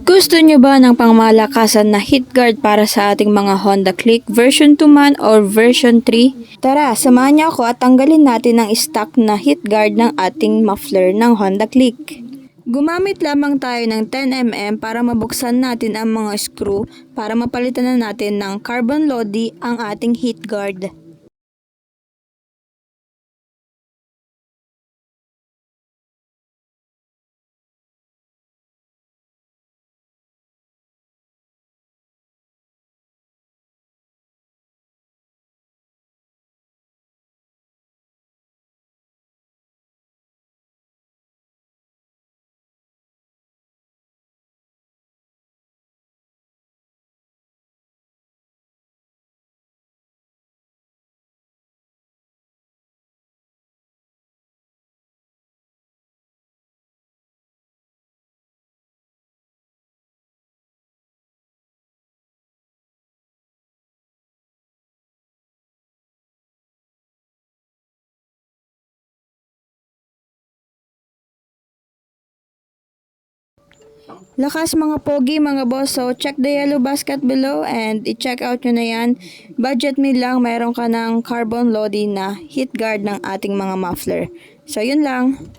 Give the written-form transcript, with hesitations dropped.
Gusto nyo ba ng pangmalakasan na heat guard para sa ating mga Honda Click version 2 man or version 3? Tara, samahan niyo ako at tanggalin natin ang stock na heat guard ng ating muffler ng Honda Click. Gumamit lamang tayo ng 10mm para mabuksan natin ang mga screw para mapalitan na natin ng carbon lodi ang ating heat guard. Lakas mga pogi mga boss, so check the yellow basket below and i-check out nyo na yan. Budget meal lang, mayroon ka ng carbon lodi na heat guard ng ating mga muffler. So yun lang.